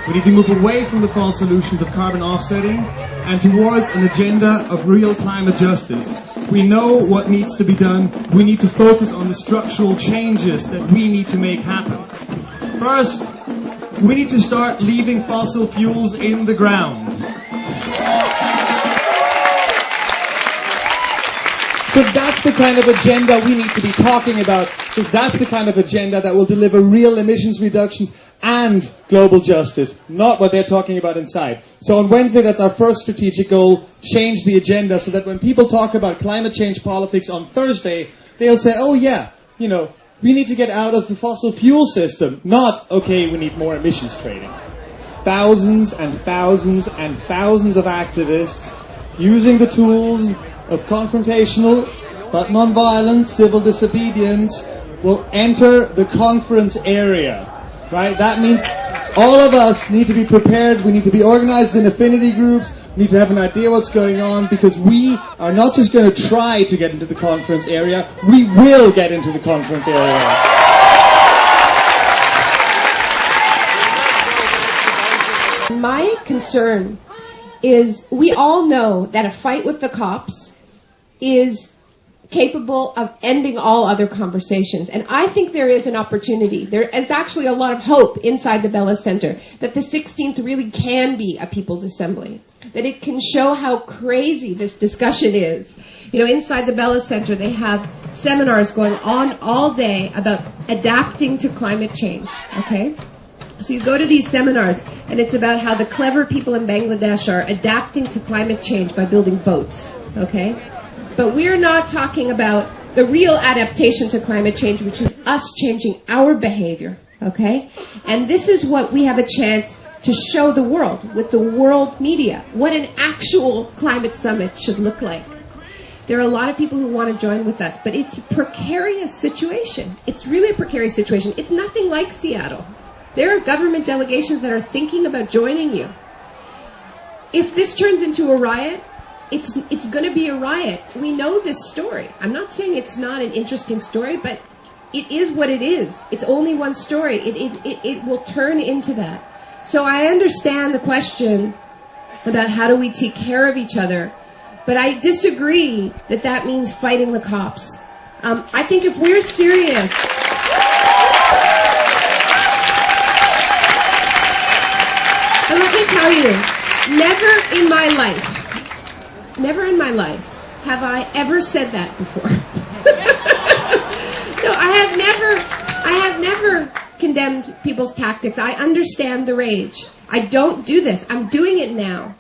We need to move away from the false solutions of carbon offsetting and towards an agenda of real climate justice. We know what needs to be done. We need to focus on the structural changes that we need to make happen. First, we need to start leaving fossil fuels in the ground. So that's the kind of agenda we need to be talking about, because that's the kind of agenda that will deliver real emissions reductions and global justice, not what they're talking about inside. So on Wednesday, that's our first strategic goal, change the agenda so that when people talk about climate change politics on Thursday, they'll say, oh yeah, we need to get out of the fossil fuel system, not, okay, we need more emissions trading. Thousands and thousands and thousands of activists using the tools of confrontational but non-violent civil disobedience will enter the conference area. Right? That means all of us need to be prepared. We need to be organized in affinity groups. We need to have an idea what's going on, because we are not just going to try to get into the conference area. We will get into the conference area. My concern is we all know that a fight with the cops is capable of ending all other conversations. And I think there is an opportunity. There is actually a lot of hope inside the Bella Center that the 16th really can be a people's assembly, that it can show how crazy this discussion is. Inside the Bella Center, they have seminars going on all day about adapting to climate change, okay? So you go to these seminars, and it's about how the clever people in Bangladesh are adapting to climate change by building boats, okay? But we're not talking about the real adaptation to climate change, which is us changing our behavior, okay? And this is what we have a chance to show the world with the world media, what an actual climate summit should look like. There are a lot of people who want to join with us, but it's a precarious situation. It's really a precarious situation. It's nothing like Seattle. There are government delegations that are thinking about joining you. If this turns into a riot, it's going to be a riot. We know this story. I'm not saying it's not an interesting story, but it is what it is. It's only one story. It will turn into that. So I understand the question about how do we take care of each other, but I disagree that that means fighting the cops. I think if we're serious... And let me tell you, never in my life have I ever said that before. No, I have never condemned people's tactics. I understand the rage. I don't do this. I'm doing it now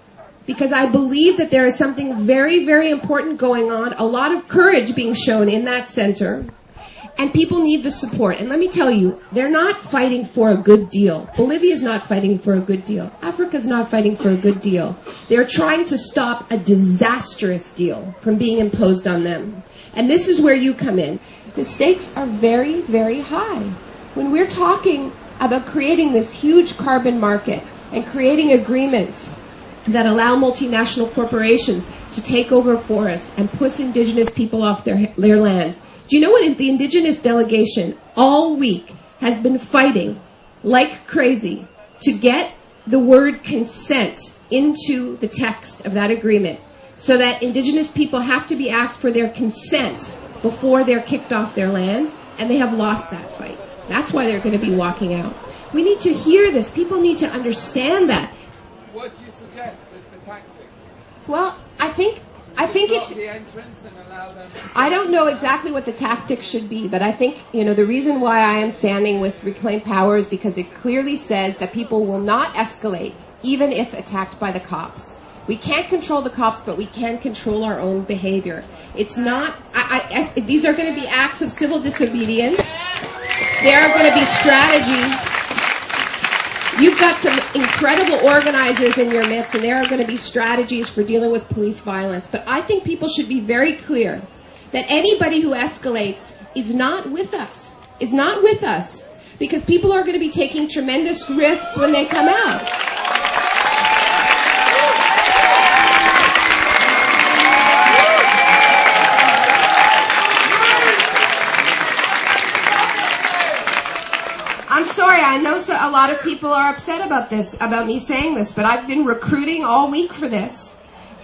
because I believe that there is something very, very important going on, a lot of courage being shown in that center, and people need the support. And let me tell you, they're not fighting for a good deal. Bolivia's not fighting for a good deal. Africa's not fighting for a good deal. They're trying to stop a disastrous deal from being imposed on them. And this is where you come in. The stakes are very, very high. When we're talking about creating this huge carbon market and creating agreements that allow multinational corporations to take over forests and push indigenous people off their lands, do you know what the indigenous delegation all week has been fighting like crazy to get the word consent into the text of that agreement so that indigenous people have to be asked for their consent before they're kicked off their land, and they have lost that fight. That's why they're going to be walking out. We need to hear this. People need to understand that. What do you suggest is the tactic? Well, I think it's the entrance and allow them to I don't know exactly what the tactics should be, but I think, the reason why I am standing with Reclaim Power is because it clearly says that people will not escalate, even if attacked by the cops. We can't control the cops, but we can control our own behavior. It's not, these are going to be acts of civil disobedience. There are going to be strategies. You've got some incredible organizers in your midst, and there are going to be strategies for dealing with police violence. But I think people should be very clear that anybody who escalates is not with us. Is not with us. Because people are going to be taking tremendous risks when they come out. I'm sorry, I know a lot of people are upset about this, about me saying this, but I've been recruiting all week for this.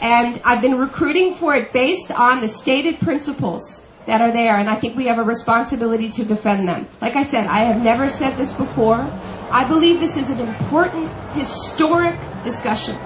And I've been recruiting for it based on the stated principles that are there, and I think we have a responsibility to defend them. Like I said, I have never said this before. I believe this is an important, historic discussion.